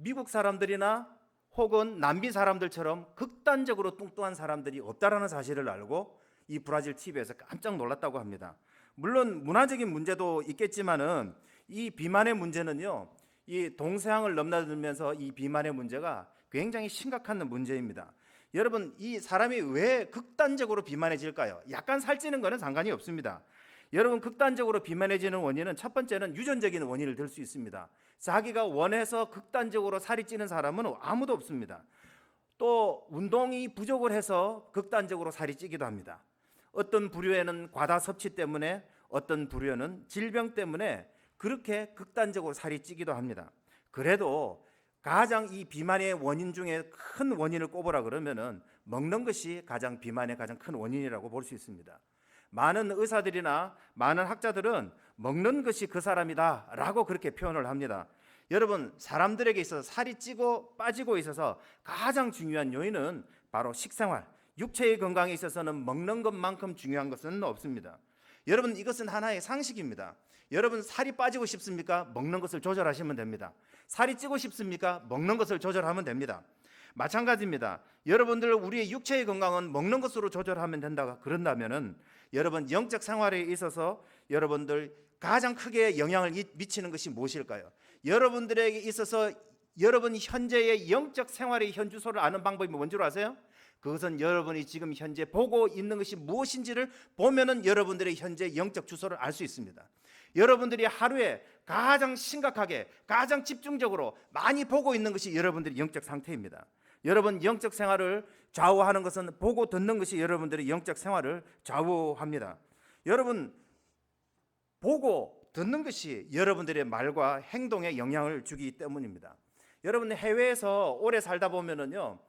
미국 사람들이나 혹은 남미 사람들처럼 극단적으로 뚱뚱한 사람들이 없다라는 사실을 알고 이 브라질 TV에서 깜짝 놀랐다고 합니다. 물론 문화적인 문제도 있겠지만은 이 비만의 문제는요, 이 동서양을 넘나들면서 이 비만의 문제가 굉장히 심각한 문제입니다. 여러분, 이 사람이 왜 극단적으로 비만해질까요? 약간 살찌는 거는 상관이 없습니다. 여러분, 극단적으로 비만해지는 원인은 첫 번째는 유전적인 원인을 들 수 있습니다. 자기가 원해서 극단적으로 살이 찌는 사람은 아무도 없습니다. 또 운동이 부족을 해서 극단적으로 살이 찌기도 합니다. 어떤 부류에는 과다 섭취 때문에, 어떤 부류에는 질병 때문에 그렇게 극단적으로 살이 찌기도 합니다. 그래도 가장 이 비만의 원인 중에 큰 원인을 꼽으라 그러면은 먹는 것이 가장 비만의 가장 큰 원인이라고 볼 수 있습니다. 많은 의사들이나 많은 학자들은 먹는 것이 그 사람이다라고 그렇게 표현을 합니다. 여러분, 사람들에게 있어서 살이 찌고 빠지고 있어서 가장 중요한 요인은 바로 식생활, 육체의 건강에 있어서는 먹는 것만큼 중요한 것은 없습니다. 여러분, 이것은 하나의 상식입니다. 여러분, 살이 빠지고 싶습니까? 먹는 것을 조절하시면 됩니다. 살이 찌고 싶습니까? 먹는 것을 조절하면 됩니다. 마찬가지입니다. 여러분들, 우리의 육체의 건강은 먹는 것으로 조절하면 된다 그런다면은 여러분, 영적 생활에 있어서 여러분들 가장 크게 영향을 미치는 것이 무엇일까요? 여러분들에게 있어서 여러분 현재의 영적 생활의 현주소를 아는 방법이 뭔지 아세요? 그것은 여러분이 지금 현재 보고 있는 것이 무엇인지를 보면은 여러분들의 현재 영적 주소를 알 수 있습니다. 여러분들이 하루에 가장 심각하게, 가장 집중적으로 많이 보고 있는 것이 여러분들의 영적 상태입니다. 여러분, 영적 생활을 좌우하는 것은 보고 듣는 것이 여러분들의 영적 생활을 좌우합니다. 여러분, 보고 듣는 것이 여러분들의 말과 행동에 영향을 주기 때문입니다. 여러분, 해외에서 오래 살다 보면은요,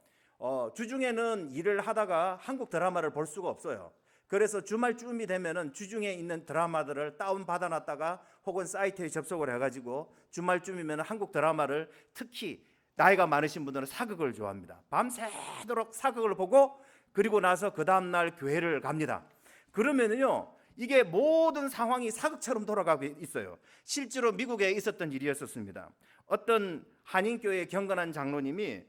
주중에는 일을 하다가 한국 드라마를 볼 수가 없어요. 그래서 주말쯤이 되면은 주중에 있는 드라마들을 다운 받아놨다가 혹은 사이트에 접속을 해가지고 주말쯤이면 한국 드라마를, 특히 나이가 많으신 분들은 사극을 좋아합니다. 밤새도록 사극을 보고 그리고 나서 그 다음날 교회를 갑니다. 그러면은요, 이게 모든 상황이 사극처럼 돌아가고 있어요. 실제로 미국에 있었던 일이었습니다. 어떤 한인교회 경건한 장로님이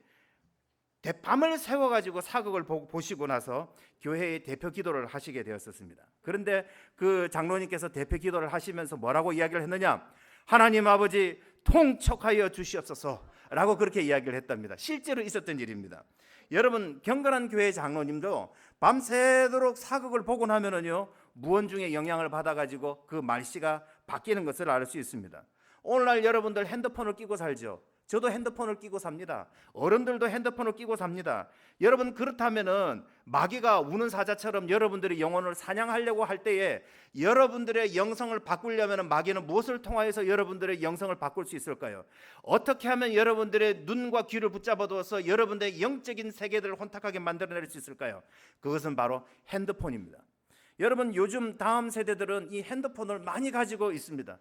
밤을 새워가지고 사극을 보시고 나서 교회의 대표 기도를 하시게 되었습니다. 그런데 그 장로님께서 대표 기도를 하시면서 뭐라고 이야기를 했느냐? 하나님 아버지, 통촉하여 주시옵소서 라고 그렇게 이야기를 했답니다. 실제로 있었던 일입니다. 여러분, 경건한 교회 장로님도 밤새도록 사극을 보고 나면은요, 무언중에 영향을 받아가지고 그 말씨가 바뀌는 것을 알 수 있습니다. 오늘날 여러분들 핸드폰을 끼고 살죠. 저도 핸드폰을 끼고 삽니다. 어른들도 핸드폰을 끼고 삽니다. 여러분, 그렇다면은 마귀가 우는 사자처럼 여러분들의 영혼을 사냥하려고 할 때에 여러분들의 영성을 바꾸려면 마귀는 무엇을 통하여서 여러분들의 영성을 바꿀 수 있을까요? 어떻게 하면 여러분들의 눈과 귀를 붙잡아두어서 여러분들의 영적인 세계들을 혼탁하게 만들어낼 수 있을까요? 그것은 바로 핸드폰입니다. 여러분, 요즘 다음 세대들은 이 핸드폰을 많이 가지고 있습니다.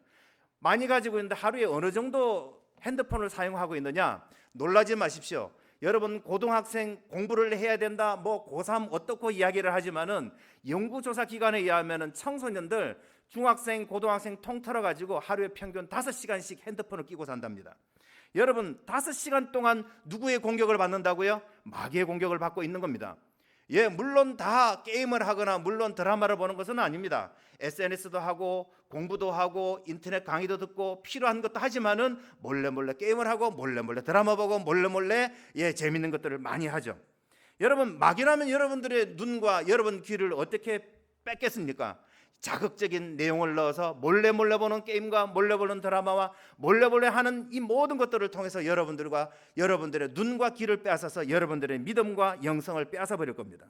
많이 가지고 있는데 하루에 어느 정도 핸드폰을 사용하고 있느냐? 놀라지 마십시오. 여러분, 고등학생 공부를 해야 된다, 고3 어떻고 이야기를 하지만은 연구조사 기관에 의하면은 청소년들, 중학생, 고등학생 통틀어 가지고 하루에 평균 5시간씩 핸드폰을 끼고 산답니다. 여러분, 5시간 동안 누구의 공격을 받는다고요? 마귀의 공격을 받고 있는 겁니다. 예, 물론 다 게임을 하거나 물론 드라마를 보는 것은 아닙니다. SNS도 하고 공부도 하고 인터넷 강의도 듣고 필요한 것도 하지만은 몰래 게임을 하고 몰래 드라마 보고 몰래 재밌는 것들을 많이 하죠. 여러분, 마귀라면 여러분들의 눈과 여러분 귀를 어떻게 뺏겠습니까? 자극적인 내용을 넣어서 몰래 보는 게임과 몰래 보는 드라마와 몰래 하는 이 모든 것들을 통해서 여러분들의 눈과 귀를 빼앗아서 여러분들의 믿음과 영성을 빼앗아 버릴 겁니다.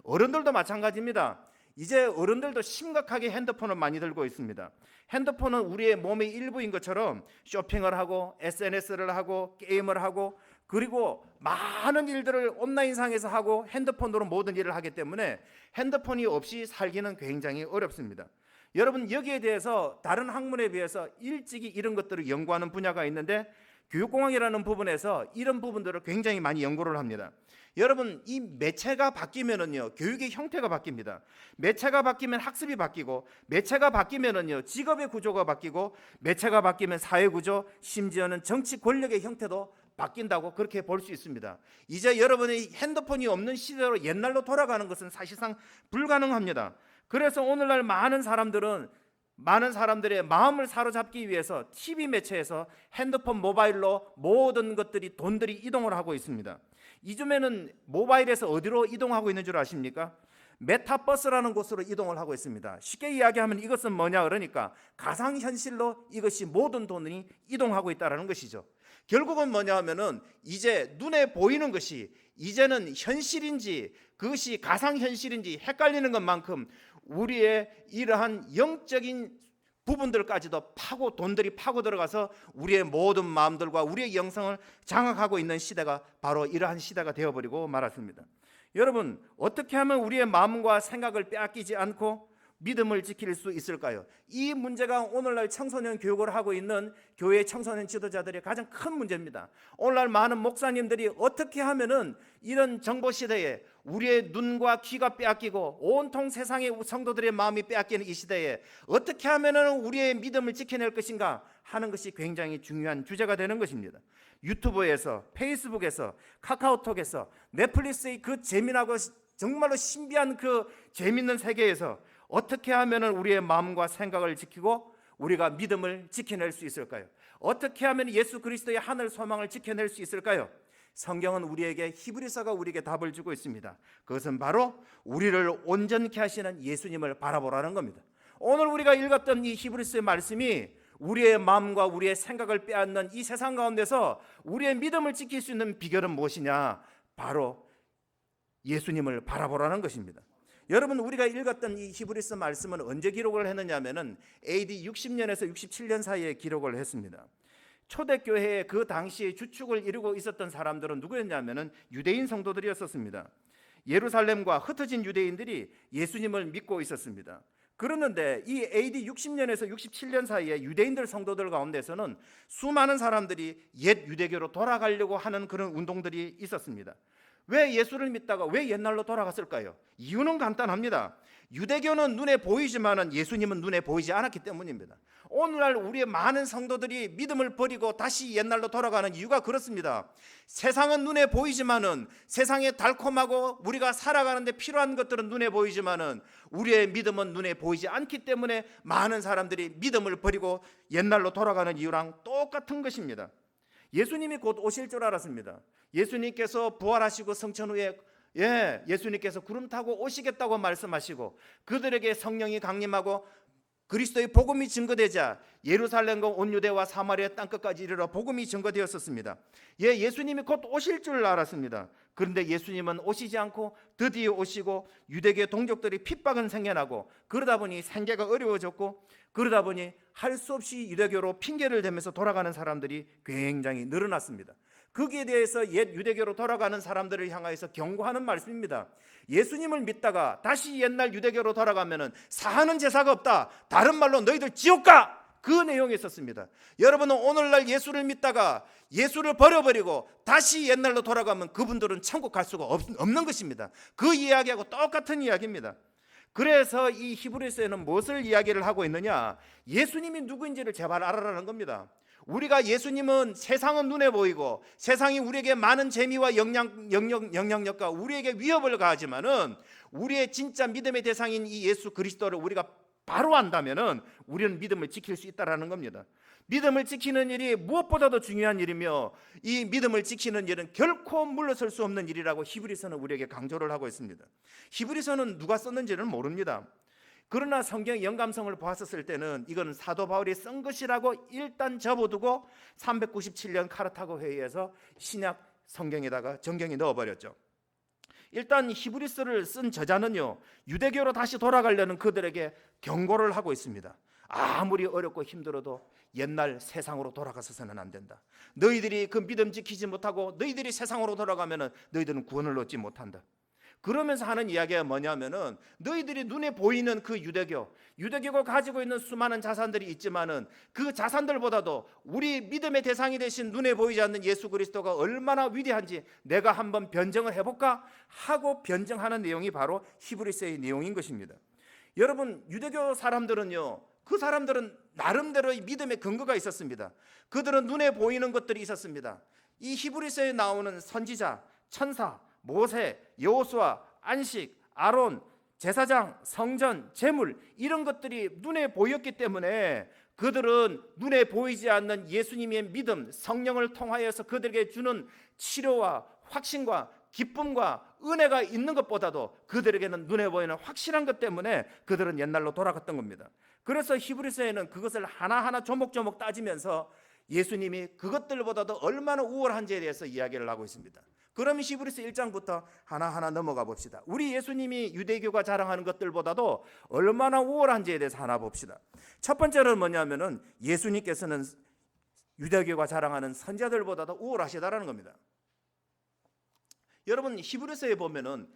어른들도 마찬가지입니다. 이제 어른들도 심각하게 핸드폰을 많이 들고 있습니다. 핸드폰은 우리의 몸의 일부인 것처럼 쇼핑을 하고 SNS를 하고 게임을 하고 그리고 많은 일들을 온라인상에서 하고 핸드폰으로 모든 일을 하기 때문에 핸드폰이 없이 살기는 굉장히 어렵습니다. 여러분, 여기에 대해서 다른 학문에 비해서 일찍이 이런 것들을 연구하는 분야가 있는데 교육공학이라는 부분에서 이런 부분들을 굉장히 많이 연구를 합니다. 여러분, 이 매체가 바뀌면은요, 교육의 형태가 바뀝니다. 매체가 바뀌면 학습이 바뀌고, 매체가 바뀌면은요, 직업의 구조가 바뀌고, 매체가 바뀌면 사회 구조, 심지어는 정치 권력의 형태도 바뀐다고 그렇게 볼 수 있습니다. 이제 여러분의 핸드폰이 없는 시대로 옛날로 돌아가는 것은 사실상 불가능합니다. 그래서 오늘날 많은 사람들의 마음을 사로잡기 위해서 TV 매체에서 핸드폰, 모바일로 모든 돈들이 이동을 하고 있습니다. 요즘에는 모바일에서 어디로 이동하고 있는 줄 아십니까? 메타버스라는 곳으로 이동을 하고 있습니다. 쉽게 이야기하면 이것은 뭐냐 그러니까 가상현실로 이것이 모든 돈이 이동하고 있다는 것이죠. 결국은 뭐냐 하면은 이제 눈에 보이는 것이 이제는 현실인지 그것이 가상현실인지 헷갈리는 것만큼 우리의 이러한 영적인 부분들까지도 돈들이 파고 들어가서 우리의 모든 마음들과 우리의 영성을 장악하고 있는 시대가 바로 이러한 시대가 되어버리고 말았습니다. 여러분, 어떻게 하면 우리의 마음과 생각을 빼앗기지 않고 믿음을 지킬 수 있을까요? 이 문제가 오늘날 청소년 교육을 하고 있는 교회 청소년 지도자들의 가장 큰 문제입니다. 오늘날 많은 목사님들이 어떻게 하면은 이런 정보 시대에 우리의 눈과 귀가 빼앗기고 온통 세상의 성도들의 마음이 빼앗기는 이 시대에 어떻게 하면은 우리의 믿음을 지켜낼 것인가 하는 것이 굉장히 중요한 주제가 되는 것입니다. 유튜브에서, 페이스북에서, 카카오톡에서, 넷플릭스의 그 재미나고 정말로 신비한 그 재밌는 세계에서 어떻게 하면 우리의 마음과 생각을 지키고 우리가 믿음을 지켜낼 수 있을까요? 어떻게 하면 예수 그리스도의 하늘 소망을 지켜낼 수 있을까요? 성경은 우리에게 히브리서가 우리에게 답을 주고 있습니다. 그것은 바로 우리를 온전케 하시는 예수님을 바라보라는 겁니다. 오늘 우리가 읽었던 이 히브리서의 말씀이 우리의 마음과 우리의 생각을 빼앗는 이 세상 가운데서 우리의 믿음을 지킬 수 있는 비결은 무엇이냐? 바로 예수님을 바라보라는 것입니다. 여러분, 우리가 읽었던 이 히브리서 말씀은 언제 기록을 했느냐 하면은 AD 60년에서 67년 사이에 기록을 했습니다. 초대교회의 그 당시에 주축을 이루고 있었던 사람들은 누구였냐면은 유대인 성도들이었습니다. 예루살렘과 흩어진 유대인들이 예수님을 믿고 있었습니다. 그러는데 이 AD 60년에서 67년 사이에 유대인들 성도들 가운데서는 수많은 사람들이 옛 유대교로 돌아가려고 하는 그런 운동들이 있었습니다. 왜 예수를 믿다가 왜 옛날로 돌아갔을까요? 이유는 간단합니다. 유대교는 눈에 보이지만 예수님은 눈에 보이지 않았기 때문입니다. 오늘날 우리의 많은 성도들이 믿음을 버리고 다시 옛날로 돌아가는 이유가 그렇습니다. 세상은 눈에 보이지만은 세상에 달콤하고 우리가 살아가는데 필요한 것들은 눈에 보이지만은 우리의 믿음은 눈에 보이지 않기 때문에 많은 사람들이 믿음을 버리고 옛날로 돌아가는 이유랑 똑같은 것입니다. 예수님이 곧 오실 줄 알았습니다. 예수님께서 부활하시고 성천 후에 예수님께서 구름 타고 오시겠다고 말씀하시고 그들에게 성령이 강림하고 그리스도의 복음이 증거되자 예루살렘과 온 유대와 사마리아 땅끝까지 이르러 복음이 증거되었었습니다. 예수님이 곧 오실 줄 알았습니다. 그런데 예수님은 오시지 않고 드디어 오시고 유대교 동족들이 핍박은 생겨나고 그러다 보니 생계가 어려워졌고 그러다 보니 할 수 없이 유대교로 핑계를 대면서 돌아가는 사람들이 굉장히 늘어났습니다. 거기에 대해서 옛 유대교로 돌아가는 사람들을 향하여서 경고하는 말씀입니다. 예수님을 믿다가 다시 옛날 유대교로 돌아가면 사하는 제사가 없다. 다른 말로 너희들 지옥 가! 그 내용이 있었습니다. 여러분은 오늘날 예수를 믿다가 예수를 버려버리고 다시 옛날로 돌아가면 그분들은 천국 갈 수가 없는 것입니다. 그 이야기하고 똑같은 이야기입니다. 그래서 이 히브리서에는 무엇을 이야기를 하고 있느냐? 예수님이 누구인지를 제발 알아라는 겁니다. 우리가 예수님은 세상은 눈에 보이고 세상이 우리에게 많은 재미와 영향력과 우리에게 위협을 가하지만은 우리의 진짜 믿음의 대상인 이 예수 그리스도를 우리가 바로 안다면은 우리는 믿음을 지킬 수 있다라는 겁니다. 믿음을 지키는 일이 무엇보다도 중요한 일이며 이 믿음을 지키는 일은 결코 물러설 수 없는 일이라고 히브리서는 우리에게 강조를 하고 있습니다. 히브리서는 누가 썼는지는 모릅니다. 그러나 성경 영감성을 보았을 때는 이건 사도 바울이 쓴 것이라고 일단 접어두고 397년 카르타고 회의에서 신약 성경에다가 정경이 넣어버렸죠. 일단 히브리서를 쓴 저자는요, 유대교로 다시 돌아가려는 그들에게 경고를 하고 있습니다. 아무리 어렵고 힘들어도 옛날 세상으로 돌아가서는 안 된다. 너희들이 그 믿음 지키지 못하고 너희들이 세상으로 돌아가면 너희들은 구원을 얻지 못한다. 그러면서 하는 이야기가 뭐냐면은 너희들이 눈에 보이는 그 유대교가 가지고 있는 수많은 자산들이 있지만은 그 자산들보다도 우리 믿음의 대상이 되신 눈에 보이지 않는 예수 그리스도가 얼마나 위대한지 내가 한번 변증을 해볼까 하고 변증하는 내용이 바로 히브리서의 내용인 것입니다. 여러분, 유대교 사람들은요, 그 사람들은 나름대로의 믿음의 근거가 있었습니다. 그들은 눈에 보이는 것들이 있었습니다. 이 히브리서에 나오는 선지자, 천사, 모세, 여호수아, 안식, 아론, 제사장, 성전, 제물 이런 것들이 눈에 보였기 때문에 그들은 눈에 보이지 않는 예수님의 믿음, 성령을 통하여서 그들에게 주는 치료와 확신과 기쁨과 은혜가 있는 것보다도 그들에게는 눈에 보이는 확실한 것 때문에 그들은 옛날로 돌아갔던 겁니다. 그래서 히브리서에는 그것을 하나하나 조목조목 따지면서 예수님이 그것들보다도 얼마나 우월한지에 대해서 이야기를 하고 있습니다. 그럼 히브리서 1장부터 하나하나 넘어가 봅시다. 우리 예수님이 유대교가 자랑하는 것들보다도 얼마나 우월한지에 대해서 하나 봅시다. 첫 번째는 뭐냐면은 예수님께서는 유대교가 자랑하는 선지자들보다도 우월하시다라는 겁니다. 여러분 히브리서에 보면은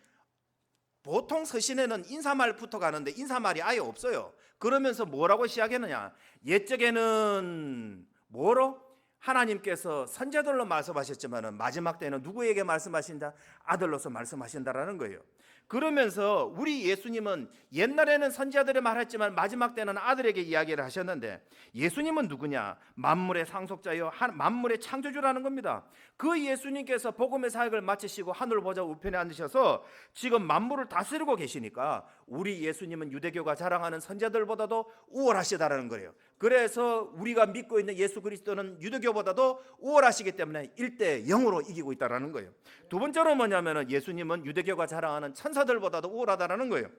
보통 서신에는 인사말부터 가는데 인사말이 아예 없어요. 그러면서 뭐라고 시작했느냐? 옛적에는 뭐로? 하나님께서 선지자들로 말씀하셨지만 마지막 때는 누구에게 말씀하신다? 아들로서 말씀하신다라는 거예요. 그러면서 우리 예수님은 옛날에는 선지자들이 말했지만 마지막 때는 아들에게 이야기를 하셨는데 예수님은 누구냐? 만물의 상속자요 만물의 창조주라는 겁니다. 그 예수님께서 복음의 사역을 마치시고 하늘 보좌 우편에 앉으셔서 지금 만물을 다스리고 계시니까 우리 예수님은 유대교가 자랑하는 선지자들보다도 우월하시다라는 거예요. 그래서 우리가 믿고 있는 예수 그리스도는 유대교보다도 우월하시기 때문에 1대 0으로 이기고 있다라는 거예요. 두 번째로 뭐냐면은 예수님은 유대교가 자랑하는 천사들보다도 우월하다라는 거예요.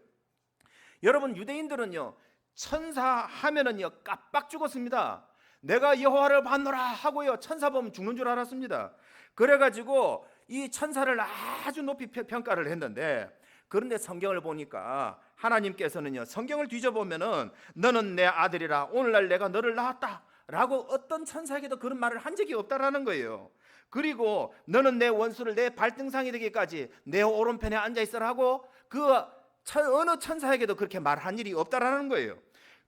여러분 유대인들은요 천사 하면은요 깜빡 죽었습니다. 내가 여호와를 받노라 하고요 천사 보면 죽는 줄 알았습니다. 그래가지고 이 천사를 아주 높이 평가를 했는데 그런데 성경을 보니까 하나님께서는요 성경을 뒤져보면은 너는 내 아들이라 오늘날 내가 너를 낳았다 라고 어떤 천사에게도 그런 말을 한 적이 없다라는 거예요. 그리고 너는 내 원수를 내 발등상이 되기까지 내 오른편에 앉아있으라 하고 그 어느 천사에게도 그렇게 말한 일이 없다라는 거예요.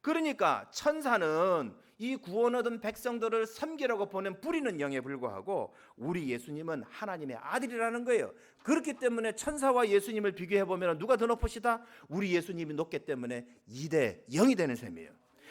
그러니까 천사는 이 구원 얻은 백성들을 섬기라고 보낸 부리는 영에 불과하고 우리 예수님은 하나님의 아들이라는 거예요. 그렇기 때문에 천사와 예수님을 비교해보면 누가 더 높으시다? 우리 예수님이 높기 때문에 2대 0이 되는 셈이에요.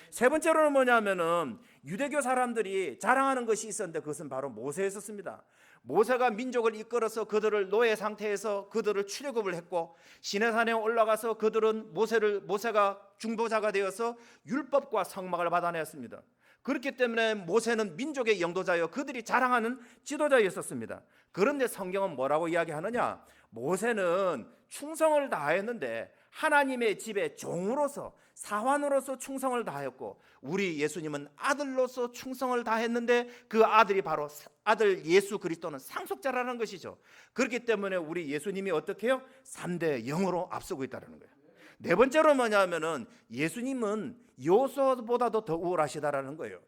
세 번째로는 뭐냐면은 유대교 사람들이 자랑하는 것이 있었는데 그것은 바로 모세였었습니다. 모세가 민족을 이끌어서 그들을 노예 상태에서 그들을 출애굽을 했고 시내산에 올라가서 그들은 모세가 중보자가 되어서 율법과 성막을 받아내었습니다. 그렇기 때문에 모세는 민족의 영도자여 그들이 자랑하는 지도자였었습니다. 그런데 성경은 뭐라고 이야기하느냐? 모세는 충성을 다했는데 하나님의 집에 종으로서 사환으로서 충성을 다했고 우리 예수님은 아들로서 충성을 다했는데 그 아들이 바로 아들 예수 그리스도는 상속자라는 것이죠. 그렇기 때문에 우리 예수님이 어떻게 해요? 3대 0으로 앞서고 있다는 거예요. 네 번째로 뭐냐면은 예수님은 여호수아보다도 더 우월하시다라는 거예요.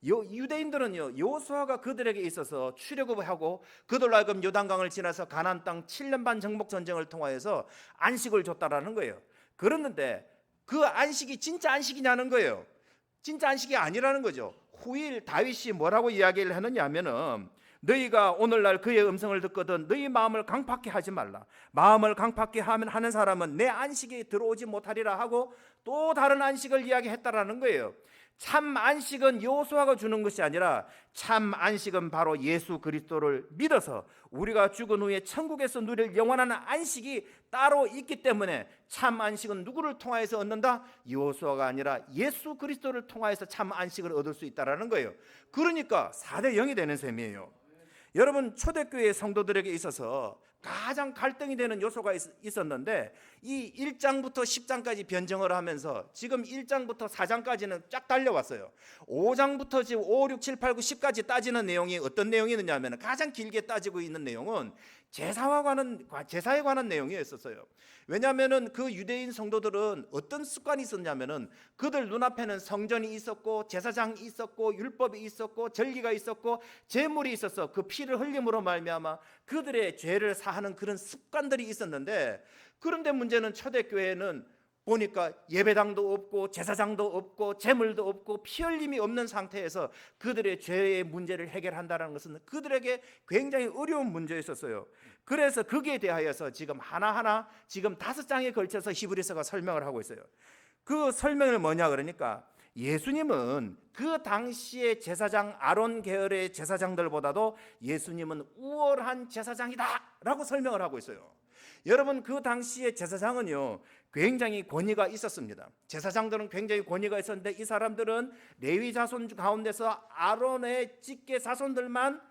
유대인들은요 여호수아가 그들에게 있어서 출애굽을 하고 그들로 하여금 요단강을 지나서 가나안 땅 7년 반 정복 전쟁을 통하여서 안식을 줬다라는 거예요. 그랬는데 그 안식이 진짜 안식이냐는 거예요. 진짜 안식이 아니라는 거죠. 후일 다윗이 뭐라고 이야기를 하느냐 하면은 너희가 오늘날 그의 음성을 듣거든 너희 마음을 강팍해 하지 말라. 마음을 강팍해 하는 사람은 내 안식에 들어오지 못하리라 하고 또 다른 안식을 이야기했다라는 거예요. 참 안식은 여호수아가 주는 것이 아니라 참 안식은 바로 예수 그리스도를 믿어서 우리가 죽은 후에 천국에서 누릴 영원한 안식이 따로 있기 때문에 참 안식은 누구를 통하여서 얻는다? 여호수아가 아니라 예수 그리스도를 통하여서 참 안식을 얻을 수 있다라는 거예요. 그러니까 4대 0이 되는 셈이에요. 여러분 초대교회 성도들에게 있어서 가장 갈등이 되는 요소가 있었는데 이 1장부터 10장까지 변정을 하면서 지금 1장부터 4장까지는 쫙 달려왔어요. 5장부터 지금 5, 6, 7, 8, 9, 10까지 따지는 내용이 어떤 내용이 있느냐 하면 가장 길게 따지고 있는 내용은 제사에 관한 내용이었어요. 왜냐하면 그 유대인 성도들은 어떤 습관이 있었냐면은 그들 눈앞에는 성전이 있었고 제사장이 있었고 율법이 있었고 절기가 있었고 제물이 있었어. 그 피를 흘림으로 말미암아 그들의 죄를 사하는 그런 습관들이 있었는데 그런데 문제는 초대교회는 보니까 예배당도 없고 제사장도 없고 제물도 없고 피 흘림이 없는 상태에서 그들의 죄의 문제를 해결한다는 것은 그들에게 굉장히 어려운 문제였었어요. 그래서 거기에 대하여서 지금 하나하나 지금 5장에 걸쳐서 히브리서가 설명을 하고 있어요. 그 설명은 뭐냐 그러니까 예수님은 그 당시의 제사장 아론 계열의 제사장들보다도 예수님은 우월한 제사장이다라고 설명을 하고 있어요. 여러분, 그 당시의 제사장은요 굉장히 권위가 있었습니다. 제사장들은 굉장히 권위가 있었는데 이 사람들은 레위 자손 가운데서 아론의 직계 자손들만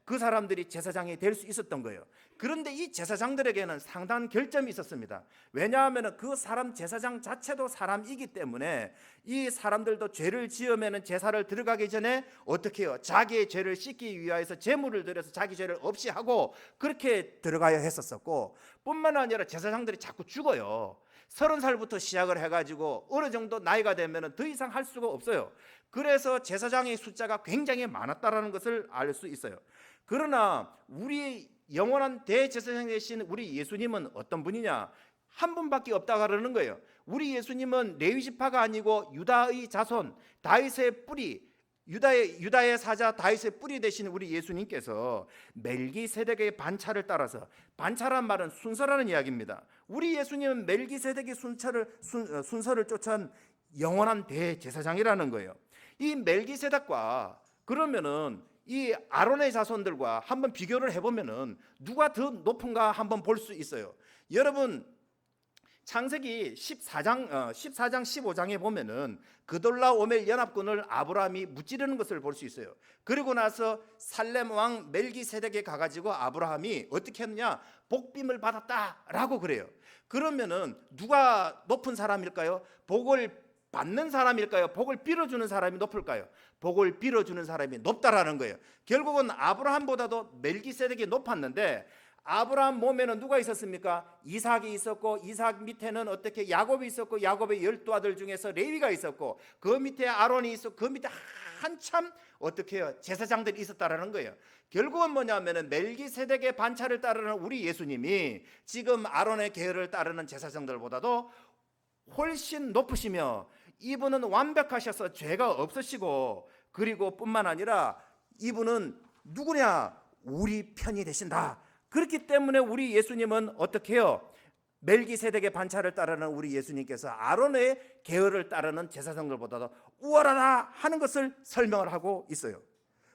그 사람들이 제사장이 될 수 있었던 거예요. 그런데 이 제사장들에게는 상당한 결점이 있었습니다. 왜냐하면 그 사람 제사장 자체도 사람이기 때문에 이 사람들도 죄를 지으면 제사를 들어가기 전에 어떻게 해요? 자기의 죄를 씻기 위하여서 제물을 드려서 자기 죄를 없이 하고 그렇게 들어가야 했었고, 뿐만 아니라 제사장들이 자꾸 죽어요. 30살부터 시작을 해가지고 어느 정도 나이가 되면 더 이상 할 수가 없어요. 그래서 제사장의 숫자가 굉장히 많았다는 것을 알 수 있어요. 그러나 우리 영원한 대제사장 되신 우리 예수님은 어떤 분이냐? 한 분밖에 없다고 그러는 거예요. 우리 예수님은 레위 지파가 아니고 유다의 자손, 다윗의 뿌리, 유다의 사자 다윗의 뿌리 되신 우리 예수님께서 멜기세덱의 반차를 따라서, 반차란 말은 순서라는 이야기입니다. 우리 예수님은 멜기세덱의 순서를 쫓아온 영원한 대제사장이라는 거예요. 이 멜기세덱과 그러면은 이 아론의 자손들과 한번 비교를 해보면은 누가 더 높은가 한번 볼 수 있어요. 여러분, 창세기 14장 15장에 보면은 그돌라오멜 연합군을 아브라함이 무찌르는 것을 볼 수 있어요. 그리고 나서 살렘 왕 멜기세덱에 가가지고 아브라함이 어떻게 했느냐? 복빔을 받았다라고 그래요. 그러면은 누가 높은 사람일까요? 복을 받는 사람일까요? 복을 빌어주는 사람이 높을까요? 복을 빌어주는 사람이 높다라는 거예요. 결국은 아브라함보다도 멜기세덱이 높았는데, 아브라함 몸에는 누가 있었습니까? 이삭이 있었고, 이삭 밑에는 어떻게 야곱이 있었고, 야곱의 12아들 중에서 레위가 있었고, 그 밑에 아론이 있었고, 그 밑에 한참 어떻게 해요? 제사장들이 있었다라는 거예요. 결국은 뭐냐면은 멜기세덱의 반차를 따르는 우리 예수님이 지금 아론의 계열을 따르는 제사장들보다도 훨씬 높으시며, 이분은 완벽하셔서 죄가 없으시고, 그리고 뿐만 아니라 이분은 누구냐? 우리 편이 되신다. 그렇기 때문에 우리 예수님은 어떻게 해요? 멜기세덱의 반차를 따르는 우리 예수님께서 아론의 계열을 따르는 제사장들보다도 우월하다 하는 것을 설명을 하고 있어요.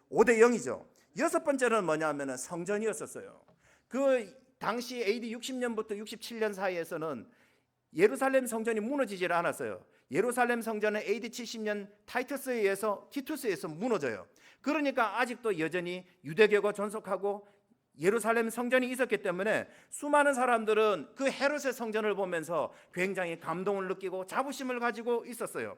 5대 0이죠. 여섯 번째는 뭐냐면 성전이었었어요. 그 당시 AD 60년부터 67년 사이에서는 예루살렘 성전이 무너지질 않았어요. 예루살렘 성전은 AD 70년 티투스에서 무너져요. 그러니까 아직도 여전히 유대교가 존속하고 예루살렘 성전이 있었기 때문에 수많은 사람들은 그 헤롯의 성전을 보면서 굉장히 감동을 느끼고 자부심을 가지고 있었어요.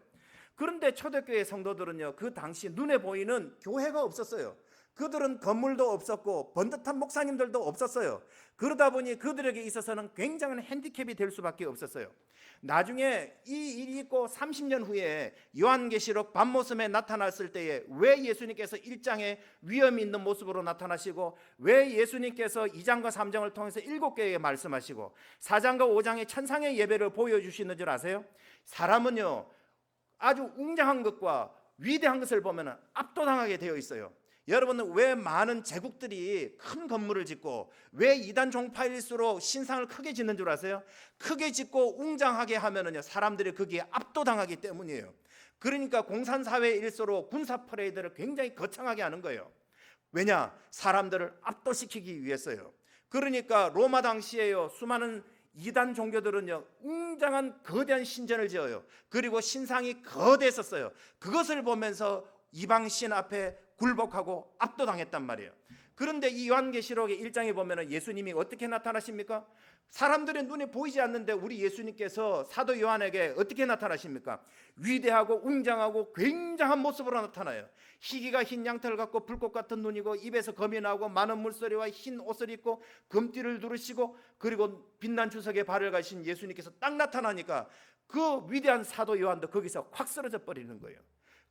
그런데 초대교회 성도들은요, 그 당시 눈에 보이는 교회가 없었어요. 그들은 건물도 없었고 번듯한 목사님들도 없었어요. 그러다 보니 그들에게 있어서는 굉장한 핸디캡이 될 수밖에 없었어요. 나중에 이 일이 있고 30년 후에 요한계시록 밤모습에 나타났을 때에 왜 예수님께서 1장에 위엄이 있는 모습으로 나타나시고, 왜 예수님께서 2장과 3장을 통해서 7개에 말씀하시고 4장과 5장에 천상의 예배를 보여주시는 줄 아세요? 사람은요, 아주 웅장한 것과 위대한 것을 보면 압도당하게 되어 있어요. 여러분은 왜 많은 제국들이 큰 건물을 짓고 왜 이단 종파일수록 신상을 크게 짓는 줄 아세요? 크게 짓고 웅장하게 하면은요, 사람들이 거기에 압도당하기 때문이에요. 그러니까 공산사회일수록 군사 퍼레이드를 굉장히 거창하게 하는 거예요. 왜냐? 사람들을 압도시키기 위해서요. 그러니까 로마 당시에요, 수많은 이단 종교들은요, 웅장한 거대한 신전을 지어요. 그리고 신상이 거대했었어요. 그것을 보면서 이방 신 앞에 굴복하고 압도당했단 말이에요. 그런데 이 요한계시록의 1장에 보면 예수님이 어떻게 나타나십니까? 사람들의 눈에 보이지 않는데 우리 예수님께서 사도 요한에게 어떻게 나타나십니까? 위대하고 웅장하고 굉장한 모습으로 나타나요. 희기가 흰 양털 같고 불꽃 같은 눈이고 입에서 검이 나오고 많은 물소리와 흰 옷을 입고 금띠를 두르시고, 그리고 빛난 주석에 발을 가신 예수님께서 딱 나타나니까 그 위대한 사도 요한도 거기서 확 쓰러져 버리는 거예요.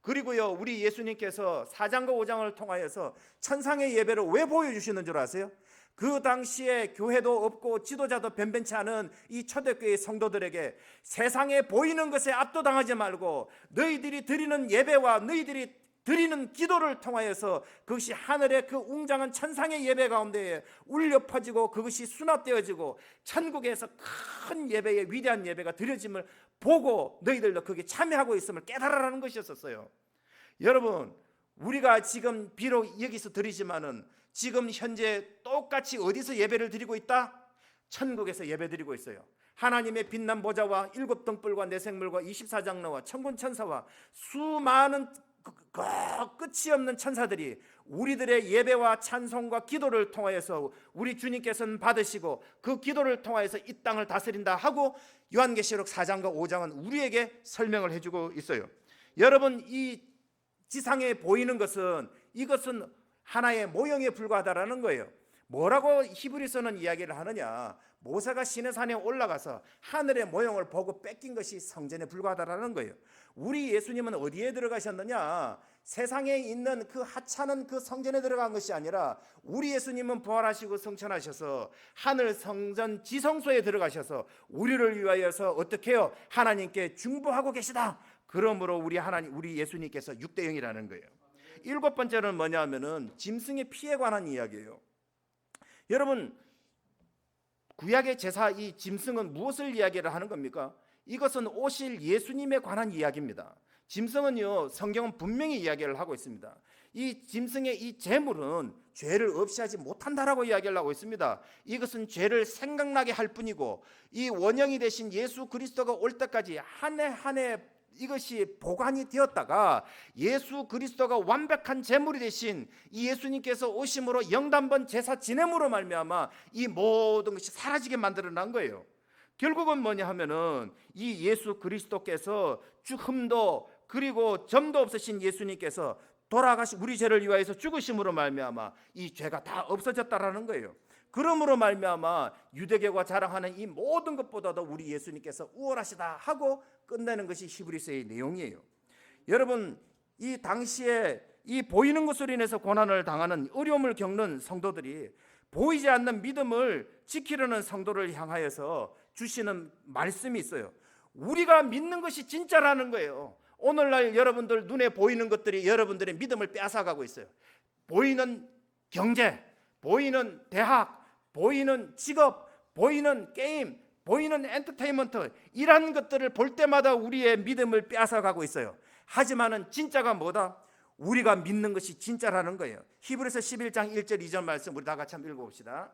그리고요, 우리 예수님께서 4장과 5장을 통하여서 천상의 예배를 왜 보여주시는 줄 아세요? 그 당시에 교회도 없고 지도자도 변변치 않은 이 초대교회 성도들에게 세상에 보이는 것에 압도당하지 말고 너희들이 드리는 예배와 너희들이 드리는 기도를 통하여서 그것이 하늘의 그 웅장한 천상의 예배 가운데 울려 퍼지고 그것이 수납되어지고 천국에서 큰 예배의 위대한 예배가 드려짐을 보고 너희들도 거기에 참여하고 있음을 깨달으라는 것이었어요. 여러분, 우리가 지금 비록 여기서 드리지만은 지금 현재 똑같이 어디서 예배를 드리고 있다? 천국에서 예배 드리고 있어요. 하나님의 빛난 보좌와 일곱 등불과 네 생물과 24장로와 천군 천사와 수많은 끝이 없는 천사들이 우리들의 예배와 찬송과 기도를 통하여서 우리 주님께서는 받으시고 그 기도를 통하여서 이 땅을 다스린다 하고 요한계시록 4장과 5장은 우리에게 설명을 해주고 있어요. 여러분, 이 지상에 보이는 것은 이것은 하나의 모형에 불과하다라는 거예요. 뭐라고 히브리서는 이야기를 하느냐? 모세가 시내산에 올라가서 하늘의 모형을 보고 뺏긴 것이 성전에 불과하다라는 거예요. 우리 예수님은 어디에 들어가셨느냐? 세상에 있는 그 하찮은 그 성전에 들어간 것이 아니라 우리 예수님은 부활하시고 승천하셔서 하늘 성전 지성소에 들어가셔서 우리를 위하여서 어떻게 해요? 하나님께 중보하고 계시다. 그러므로 우리 예수님께서 6대 0이라는 거예요. 일곱 번째는 뭐냐 하면은 짐승의 피에 관한 이야기예요. 여러분, 구약의 제사 이 짐승은 무엇을 이야기를 하는 겁니까? 이것은 오실 예수님에 관한 이야기입니다. 짐승은요, 성경은 분명히 이야기를 하고 있습니다. 이 짐승의 이 제물은 죄를 없이 하지 못한다라고 이야기를 하고 있습니다. 이것은 죄를 생각나게 할 뿐이고 이 원형이 되신 예수 그리스도가 올 때까지 한 해 한 해 이것이 보관이 되었다가 예수 그리스도가 완벽한 제물이 되신 이 예수님께서 오심으로 영단번 제사 지냄으로 말미암아 이 모든 것이 사라지게 만들어난 거예요. 결국은 뭐냐 하면은 이 예수 그리스도께서 흠도 그리고 점도 없으신 예수님께서 돌아가시 우리 죄를 위하여서 죽으심으로 말미암아 이 죄가 다 없어졌다라는 거예요. 그러므로 말미암아 유대교가 자랑하는 이 모든 것보다도 우리 예수님께서 우월하시다 하고 끝내는 것이 히브리서의 내용이에요. 여러분, 이 당시에 이 보이는 것으로 인해서 고난을 당하는 어려움을 겪는 성도들이 보이지 않는 믿음을 지키려는 성도를 향하여서 주시는 말씀이 있어요. 우리가 믿는 것이 진짜라는 거예요. 오늘날 여러분들 눈에 보이는 것들이 여러분들의 믿음을 빼앗아가고 있어요. 보이는 경제, 보이는 대학, 보이는 직업, 보이는 게임, 보이는 엔터테인먼트, 이런 것들을 볼 때마다 우리의 믿음을 빼앗아가고 있어요. 하지만은 진짜가 뭐다? 우리가 믿는 것이 진짜라는 거예요. 히브리서 11장 1절 2절 말씀 우리 다 같이 한번 읽어봅시다.